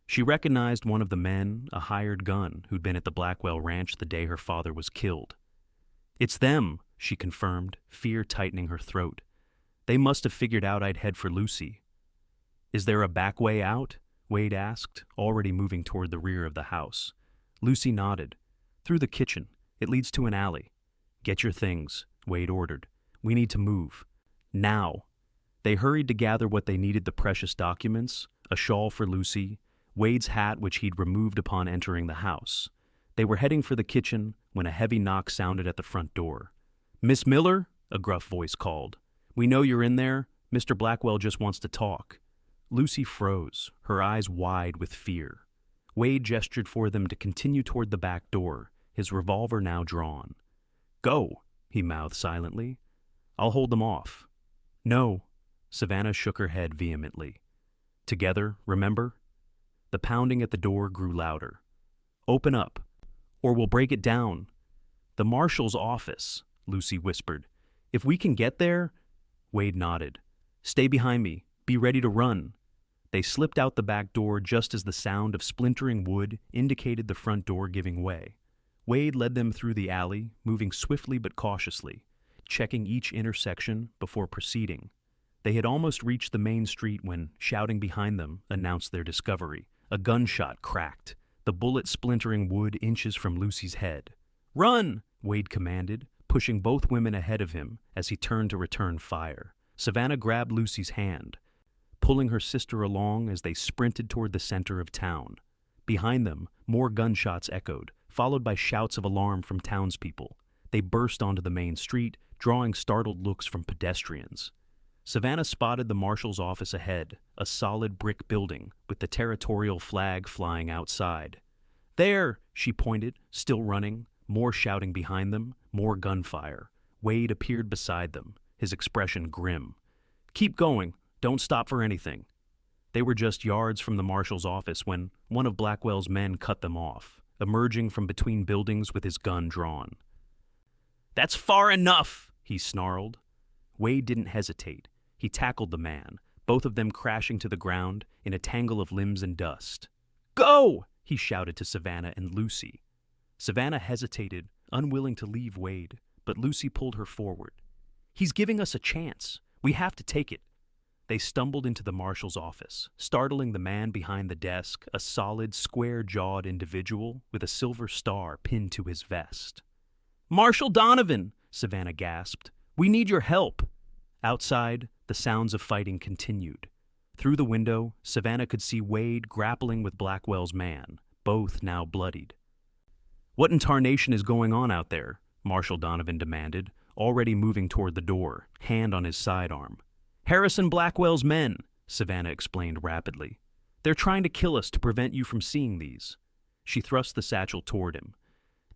S1: She recognized one of the men, a hired gun, who'd been at the Blackwell ranch the day her father was killed. "It's them," she confirmed, fear tightening her throat. "They must have figured out I'd head for Lucy." "Is there a back way out?" Wade asked, already moving toward the rear of the house. Lucy nodded. "Through the kitchen. It leads to an alley." "Get your things," Wade ordered. "We need to move. Now." They hurried to gather what they needed: the precious documents, a shawl for Lucy, Wade's hat which he'd removed upon entering the house. They were heading for the kitchen when a heavy knock sounded at the front door. "Miss Miller?" a gruff voice called. "We know you're in there. Mr. Blackwell just wants to talk." Lucy froze, her eyes wide with fear. Wade gestured for them to continue toward the back door, his revolver now drawn. "Go," he mouthed silently. "I'll hold them off." "No." Savannah shook her head vehemently. "Together, remember?" The pounding at the door grew louder. "Open up, or we'll break it down." "The marshal's office," Lucy whispered. "If we can get there—" Wade nodded. "Stay behind me. Be ready to run." They slipped out the back door just as the sound of splintering wood indicated the front door giving way. Wade led them through the alley, moving swiftly but cautiously, checking each intersection before proceeding. They had almost reached the main street when, shouting behind them, announced their discovery. A gunshot cracked, the bullet splintering wood inches from Lucy's head. "Run!" Wade commanded, pushing both women ahead of him as he turned to return fire. Savannah grabbed Lucy's hand, pulling her sister along as they sprinted toward the center of town. Behind them, more gunshots echoed, followed by shouts of alarm from townspeople. They burst onto the main street, drawing startled looks from pedestrians. Savannah spotted the marshal's office ahead, a solid brick building with the territorial flag flying outside. "There!" she pointed, still running, more shouting behind them, more gunfire. Wade appeared beside them, his expression grim. "Keep going. Don't stop for anything." They were just yards from the marshal's office when one of Blackwell's men cut them off, emerging from between buildings with his gun drawn. "That's far enough!" he snarled. Wade didn't hesitate. He tackled the man, both of them crashing to the ground in a tangle of limbs and dust. "Go!" he shouted to Savannah and Lucy. Savannah hesitated, unwilling to leave Wade, but Lucy pulled her forward. "He's giving us a chance. We have to take it." They stumbled into the marshal's office, startling the man behind the desk, a solid, square-jawed individual with a silver star pinned to his vest. "Marshal Donovan!" Savannah gasped. "We need your help!" Outside, the sounds of fighting continued. Through the window, Savannah could see Wade grappling with Blackwell's man, both now bloodied. "What in tarnation is going on out there?" Marshal Donovan demanded, already moving toward the door, hand on his sidearm. "Harrison Blackwell's men," Savannah explained rapidly. "They're trying to kill us to prevent you from seeing these." She thrust the satchel toward him.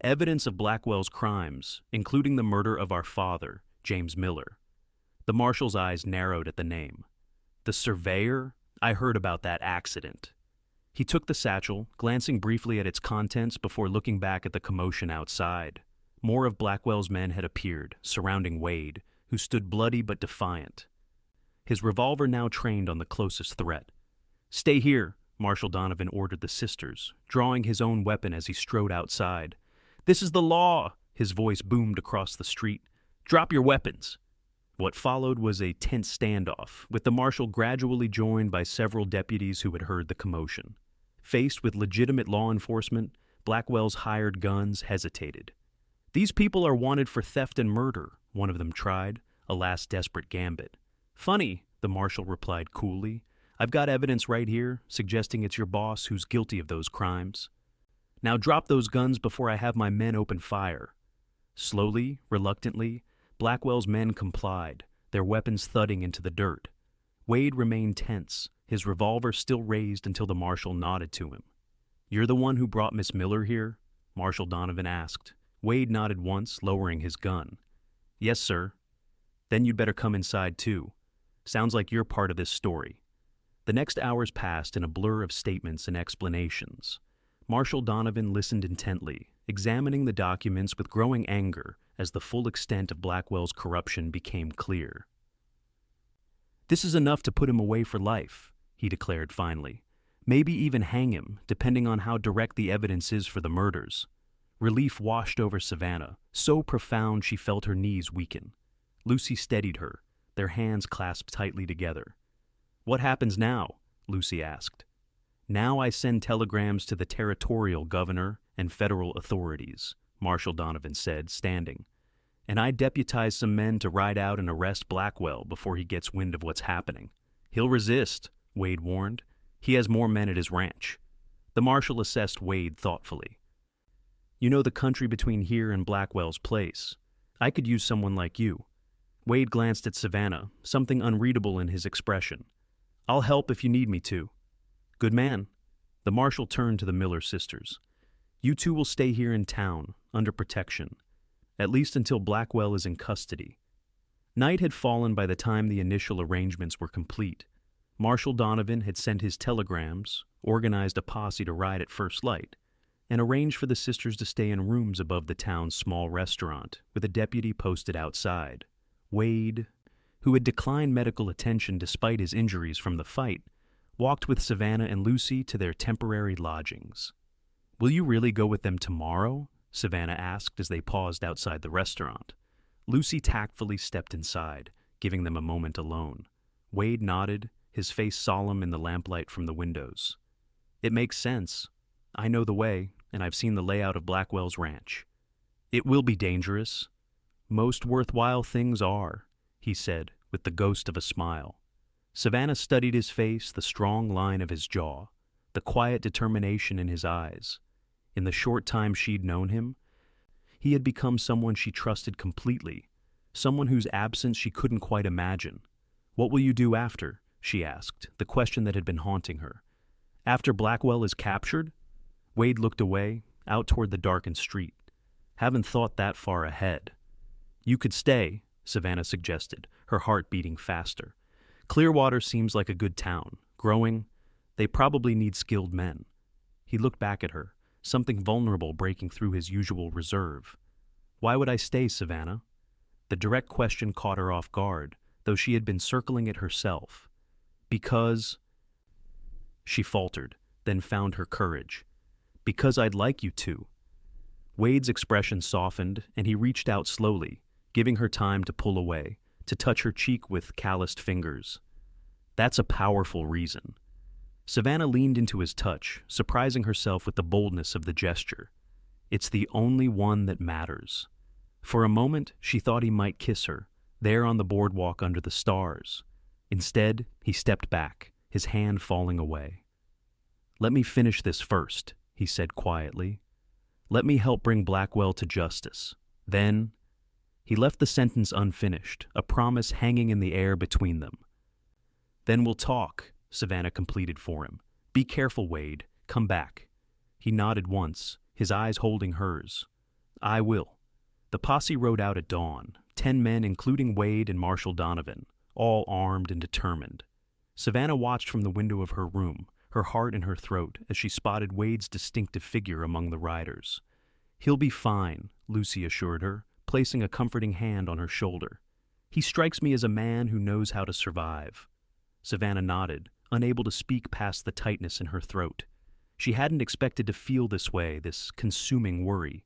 S1: "Evidence of Blackwell's crimes, including the murder of our father, James Miller." The marshal's eyes narrowed at the name. "The surveyor? I heard about that accident." He took the satchel, glancing briefly at its contents before looking back at the commotion outside. More of Blackwell's men had appeared, surrounding Wade, who stood bloody but defiant. His revolver now trained on the closest threat. "Stay here," Marshal Donovan ordered the sisters, drawing his own weapon as he strode outside. "This is the law!" His voice boomed across the street. "Drop your weapons!" What followed was a tense standoff, with the marshal gradually joined by several deputies who had heard the commotion. Faced with legitimate law enforcement, Blackwell's hired guns hesitated. "These people are wanted for theft and murder," one of them tried, a last desperate gambit. "Funny," the marshal replied coolly. "I've got evidence right here, suggesting it's your boss who's guilty of those crimes. Now drop those guns before I have my men open fire." Slowly, reluctantly, Blackwell's men complied, their weapons thudding into the dirt. Wade remained tense, his revolver still raised until the marshal nodded to him. "You're the one who brought Miss Miller here?" Marshal Donovan asked. Wade nodded once, lowering his gun. "Yes, sir." "Then you'd better come inside, too. Sounds like you're part of this story." The next hours passed in a blur of statements and explanations. Marshal Donovan listened intently, examining the documents with growing anger as the full extent of Blackwell's corruption became clear. "This is enough to put him away for life," he declared finally. "Maybe even hang him, depending on how direct the evidence is for the murders." Relief washed over Savannah, so profound she felt her knees weaken. Lucy steadied her, their hands clasped tightly together. "What happens now?" Lucy asked. "Now I send telegrams to the territorial governor and federal authorities," Marshal Donovan said, standing. "And I deputize some men to ride out and arrest Blackwell before he gets wind of what's happening." "He'll resist," Wade warned. "He has more men at his ranch." The marshal assessed Wade thoughtfully. "You know the country between here and Blackwell's place. I could use someone like you." Wade glanced at Savannah, something unreadable in his expression. "I'll help if you need me to." "Good man." The marshal turned to the Miller sisters. "You two will stay here in town, under protection, at least until Blackwell is in custody." Night had fallen by the time the initial arrangements were complete. Marshal Donovan had sent his telegrams, organized a posse to ride at first light, and arranged for the sisters to stay in rooms above the town's small restaurant, with a deputy posted outside. Wade, who had declined medical attention despite his injuries from the fight, walked with Savannah and Lucy to their temporary lodgings. "Will you really go with them tomorrow?" Savannah asked as they paused outside the restaurant. Lucy tactfully stepped inside, giving them a moment alone. Wade nodded, his face solemn in the lamplight from the windows. "It makes sense. I know the way, and I've seen the layout of Blackwell's ranch. It will be dangerous. Most worthwhile things are," he said, with the ghost of a smile. Savannah studied his face, the strong line of his jaw, the quiet determination in his eyes. In the short time she'd known him, he had become someone she trusted completely, someone whose absence she couldn't quite imagine. "What will you do after?" she asked, the question that had been haunting her. "After Blackwell is captured?" Wade looked away, out toward the darkened street. "Haven't thought that far ahead." "You could stay," Savannah suggested, her heart beating faster. "Clearwater seems like a good town, growing. They probably need skilled men." He looked back at her, something vulnerable breaking through his usual reserve. "Why would I stay, Savannah?" The direct question caught her off guard, though she had been circling it herself. "Because—" she faltered, then found her courage. "Because I'd like you to." Wade's expression softened, and he reached out slowly, giving her time to pull away, to touch her cheek with calloused fingers. "That's a powerful reason." Savannah leaned into his touch, surprising herself with the boldness of the gesture. "It's the only one that matters." For a moment, she thought he might kiss her, there on the boardwalk under the stars. Instead, he stepped back, his hand falling away. "Let me finish this first," he said quietly. "Let me help bring Blackwell to justice. Then—" He left the sentence unfinished, a promise hanging in the air between them. "Then we'll talk," Savannah completed for him. "Be careful, Wade. Come back." He nodded once, his eyes holding hers. "I will." The posse rode out at dawn, 10 men including Wade and Marshal Donovan, all armed and determined. Savannah watched from the window of her room, her heart in her throat, as she spotted Wade's distinctive figure among the riders. "He'll be fine," Lucy assured her, placing a comforting hand on her shoulder. "He strikes me as a man who knows how to survive." Savannah nodded, unable to speak past the tightness in her throat. She hadn't expected to feel this way, this consuming worry,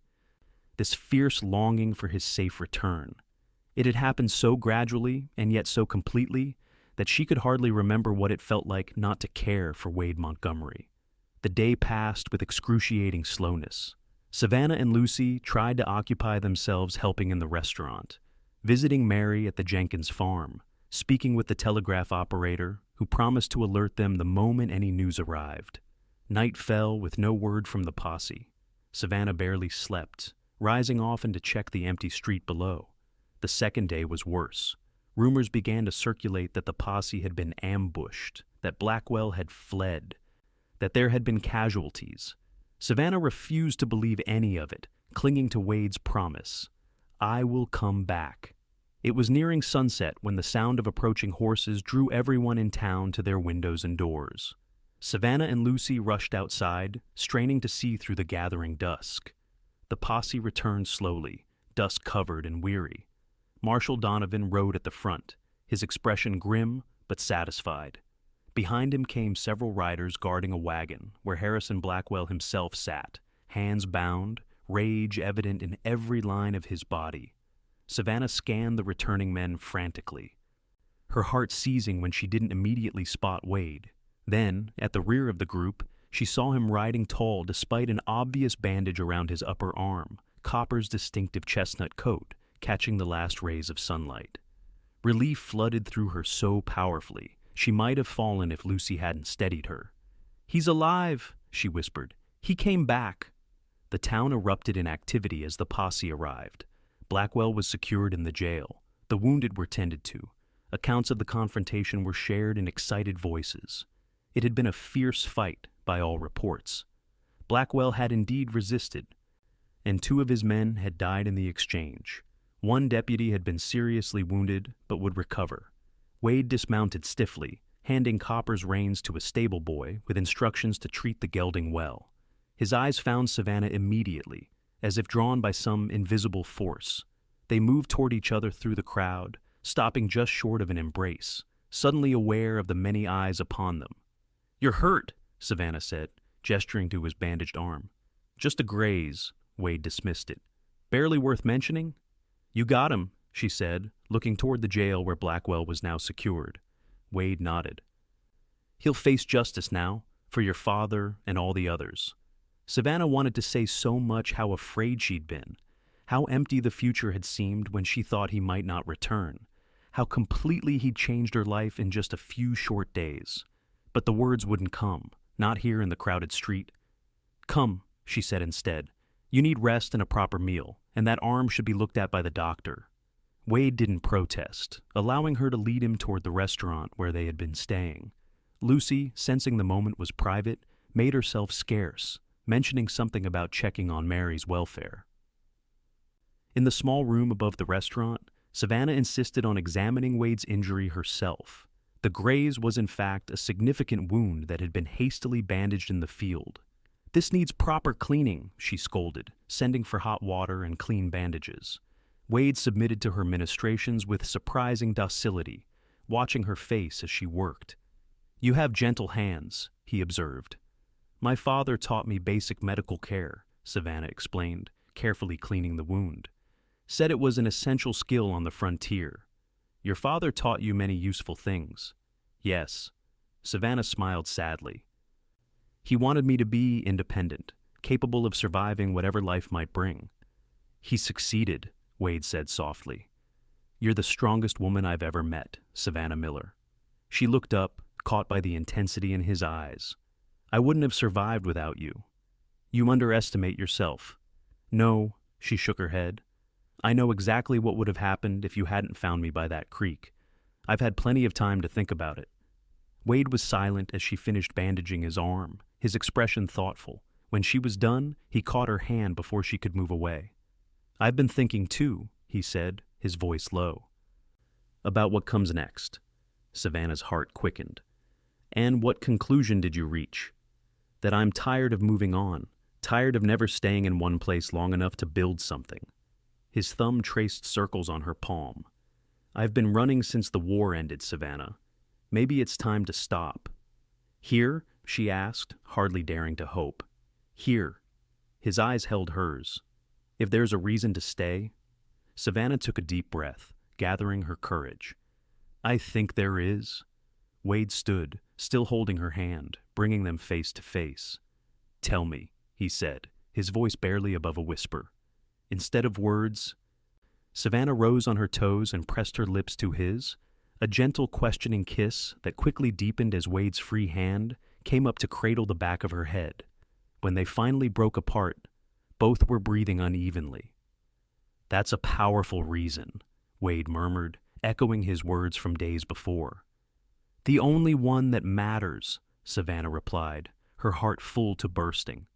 S1: this fierce longing for his safe return. It had happened so gradually, and yet so completely, that she could hardly remember what it felt like not to care for Wade Montgomery. The day passed with excruciating slowness. Savannah and Lucy tried to occupy themselves helping in the restaurant, visiting Mary at the Jenkins farm, speaking with the telegraph operator, who promised to alert them the moment any news arrived. Night fell with no word from the posse. Savannah barely slept, rising often to check the empty street below. The second day was worse. Rumors began to circulate that the posse had been ambushed, that Blackwell had fled, that there had been casualties. Savannah refused to believe any of it, clinging to Wade's promise. "I will come back." It was nearing sunset when the sound of approaching horses drew everyone in town to their windows and doors. Savannah and Lucy rushed outside, straining to see through the gathering dusk. The posse returned slowly, dust-covered and weary. Marshal Donovan rode at the front, his expression grim but satisfied. Behind him came several riders guarding a wagon where Harrison Blackwell himself sat, hands bound, rage evident in every line of his body. Savannah scanned the returning men frantically, her heart seizing when she didn't immediately spot Wade. Then, at the rear of the group, she saw him riding tall despite an obvious bandage around his upper arm, Copper's distinctive chestnut coat catching the last rays of sunlight. Relief flooded through her so powerfully, she might have fallen if Lucy hadn't steadied her. "He's alive," she whispered. "He came back." The town erupted in activity as the posse arrived. Blackwell was secured in the jail. The wounded were tended to. Accounts of the confrontation were shared in excited voices. It had been a fierce fight, by all reports. Blackwell had indeed resisted, and 2 of his men had died in the exchange. 1 deputy had been seriously wounded but would recover. Wade dismounted stiffly, handing Copper's reins to a stable boy with instructions to treat the gelding well. His eyes found Savannah immediately, as if drawn by some invisible force. They moved toward each other through the crowd, stopping just short of an embrace, suddenly aware of the many eyes upon them. "You're hurt," Savannah said, gesturing to his bandaged arm. "Just a graze," Wade dismissed it. "Barely worth mentioning?" "You got him," she said, looking toward the jail where Blackwell was now secured. Wade nodded. "He'll face justice now, for your father and all the others." Savannah wanted to say so much how afraid she'd been, how empty the future had seemed when she thought he might not return, how completely he'd changed her life in just a few short days. But the words wouldn't come, not here in the crowded street. "Come," she said instead. "You need rest and a proper meal, and that arm should be looked at by the doctor." Wade didn't protest, allowing her to lead him toward the restaurant where they had been staying. Lucy, sensing the moment was private, made herself scarce, mentioning something about checking on Mary's welfare. In the small room above the restaurant, Savannah insisted on examining Wade's injury herself. The graze was in fact a significant wound that had been hastily bandaged in the field. "This needs proper cleaning," she scolded, sending for hot water and clean bandages. Wade submitted to her ministrations with surprising docility, watching her face as she worked. "You have gentle hands," he observed. "My father taught me basic medical care," Savannah explained, carefully cleaning the wound. "Said it was an essential skill on the frontier." "Your father taught you many useful things." "Yes." Savannah smiled sadly. "He wanted me to be independent, capable of surviving whatever life might bring." "He succeeded," Wade said softly. "You're the strongest woman I've ever met, Savannah Miller." She looked up, caught by the intensity in his eyes. "I wouldn't have survived without you." "You underestimate yourself." "No," she shook her head. "I know exactly what would have happened if you hadn't found me by that creek. I've had plenty of time to think about it." Wade was silent as she finished bandaging his arm, his expression thoughtful. When she was done, he caught her hand before she could move away. "I've been thinking too," he said, his voice low. "About what comes next." Savannah's heart quickened. "And what conclusion did you reach?" "That I'm tired of moving on, tired of never staying in one place long enough to build something." His thumb traced circles on her palm. "I've been running since the war ended, Savannah. Maybe it's time to stop." "Here?" she asked, hardly daring to hope. "Here." His eyes held hers. "If there's a reason to stay?" Savannah took a deep breath, gathering her courage. "I think there is." Wade stood, still holding her hand, bringing them face to face. "Tell me," he said, his voice barely above a whisper. Instead of words, Savannah rose on her toes and pressed her lips to his. A gentle, questioning kiss that quickly deepened as Wade's free hand came up to cradle the back of her head. When they finally broke apart, both were breathing unevenly. "That's a powerful reason," Wade murmured, echoing his words from days before. "The only one that matters," Savannah replied, her heart full to bursting.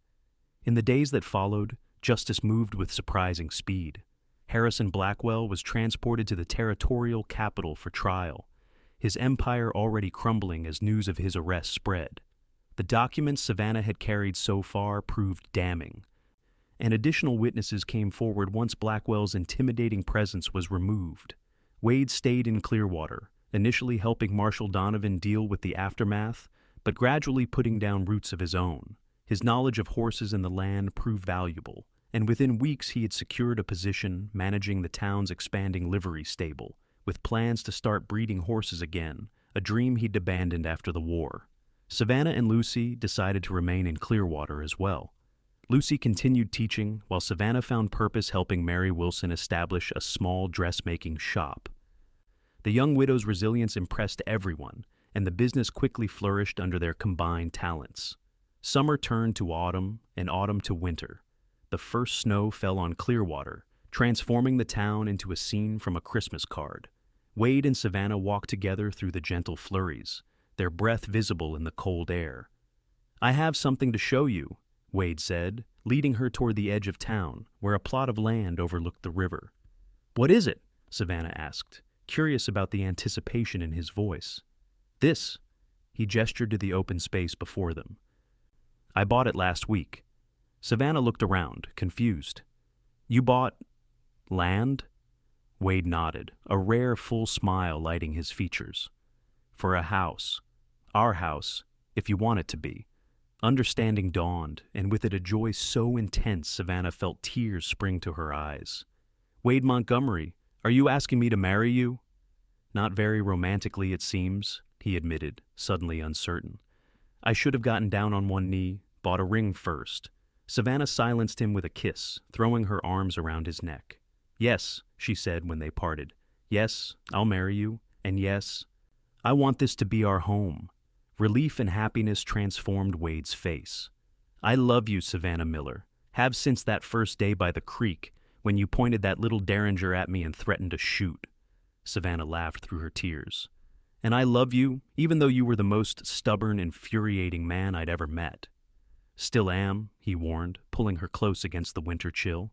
S1: In the days that followed, justice moved with surprising speed. Harrison Blackwell was transported to the territorial capital for trial, his empire already crumbling as news of his arrest spread. The documents Savannah had carried so far proved damning, and additional witnesses came forward once Blackwell's intimidating presence was removed. Wade stayed in Clearwater, initially helping Marshal Donovan deal with the aftermath, but gradually putting down roots of his own. His knowledge of horses and the land proved valuable, and within weeks he had secured a position managing the town's expanding livery stable, with plans to start breeding horses again, a dream he'd abandoned after the war. Savannah and Lucy decided to remain in Clearwater as well. Lucy continued teaching, while Savannah found purpose helping Mary Wilson establish a small dressmaking shop. The young widow's resilience impressed everyone, and the business quickly flourished under their combined talents. Summer turned to autumn, and autumn to winter. The first snow fell on Clearwater, transforming the town into a scene from a Christmas card. Wade and Savannah walked together through the gentle flurries, their breath visible in the cold air. I have something to show you, Wade said, leading her toward the edge of town, where a plot of land overlooked the river. What is it? Savannah asked, curious about the anticipation in his voice. This. He gestured to the open space before them. I bought it last week. Savannah looked around, confused. You bought land? Wade nodded, a rare full smile lighting his features. For a house. Our house, if you want it to be. Understanding dawned, and with it a joy so intense Savannah felt tears spring to her eyes. Wade Montgomery, are you asking me to marry you? Not very romantically, it seems, he admitted, suddenly uncertain. I should have gotten down on one knee, bought a ring first. Savannah silenced him with a kiss, throwing her arms around his neck. Yes, she said when they parted. Yes, I'll marry you, and yes, I want this to be our home. Relief and happiness transformed Wade's face. I love you, Savannah Miller. Have since that first day by the creek, when you pointed that little derringer at me and threatened to shoot. Savannah laughed through her tears. And I love you, even though you were the most stubborn, infuriating man I'd ever met. Still am, he warned, pulling her close against the winter chill.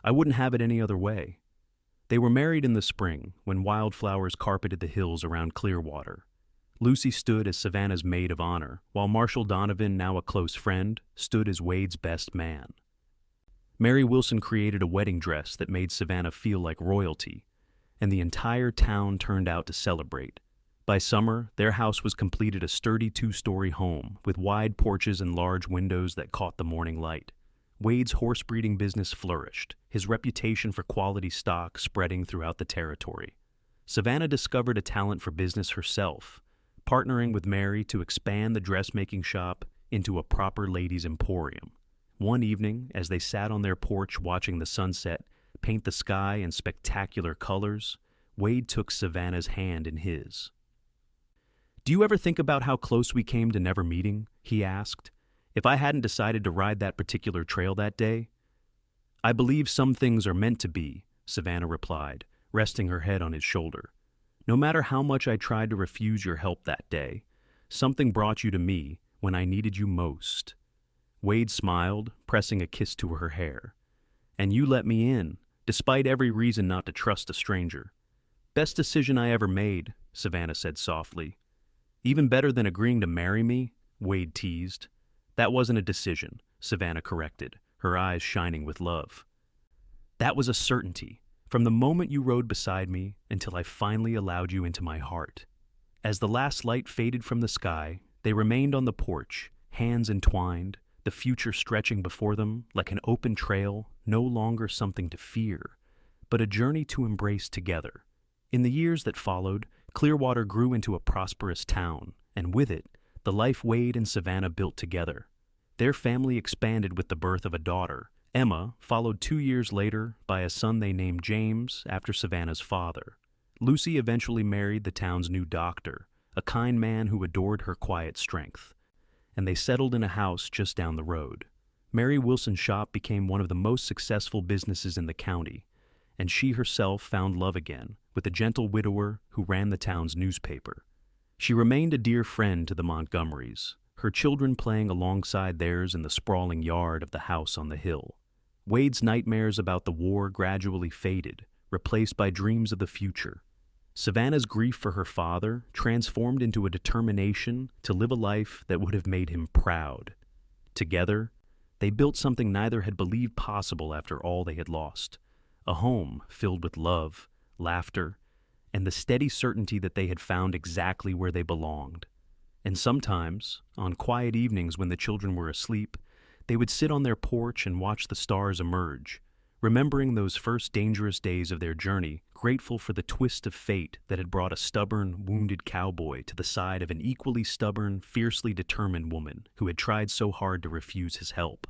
S1: I wouldn't have it any other way. They were married in the spring, when wildflowers carpeted the hills around Clearwater. Lucy stood as Savannah's maid of honor, while Marshall Donovan, now a close friend, stood as Wade's best man. Mary Wilson created a wedding dress that made Savannah feel like royalty, and the entire town turned out to celebrate. By summer, their house was completed a sturdy two-story home with wide porches and large windows that caught the morning light. Wade's horse breeding business flourished, his reputation for quality stock spreading throughout the territory. Savannah discovered a talent for business herself, partnering with Mary to expand the dressmaking shop into a proper ladies' emporium. One evening, as they sat on their porch watching the sunset paint the sky in spectacular colors, Wade took Savannah's hand in his. Do you ever think about how close we came to never meeting? He asked. If I hadn't decided to ride that particular trail that day? I believe some things are meant to be, Savannah replied, resting her head on his shoulder. No matter how much I tried to refuse your help that day, something brought you to me when I needed you most. Wade smiled, pressing a kiss to her hair. And you let me in, despite every reason not to trust a stranger. Best decision I ever made, Savannah said softly. Even better than agreeing to marry me, Wade teased. That wasn't a decision, Savannah corrected, her eyes shining with love. That was a certainty, from the moment you rode beside me until I finally allowed you into my heart. As the last light faded from the sky, they remained on the porch, hands entwined, the future stretching before them like an open trail, no longer something to fear, but a journey to embrace together. In the years that followed, Clearwater grew into a prosperous town, and with it, the life Wade and Savannah built together. Their family expanded with the birth of a daughter, Emma, followed 2 years later by a son they named James after Savannah's father. Lucy eventually married the town's new doctor, a kind man who adored her quiet strength, and they settled in a house just down the road. Mary Wilson's shop became one of the most successful businesses in the county, and she herself found love again with a gentle widower who ran the town's newspaper. She remained a dear friend to the Montgomerys, her children playing alongside theirs in the sprawling yard of the house on the hill. Wade's nightmares about the war gradually faded, replaced by dreams of the future. Savannah's grief for her father transformed into a determination to live a life that would have made him proud. Together, they built something neither had believed possible after all they had lost, a home filled with love, laughter, and the steady certainty that they had found exactly where they belonged. And sometimes, on quiet evenings when the children were asleep, they would sit on their porch and watch the stars emerge, remembering those first dangerous days of their journey, grateful for the twist of fate that had brought a stubborn, wounded cowboy to the side of an equally stubborn, fiercely determined woman who had tried so hard to refuse his help.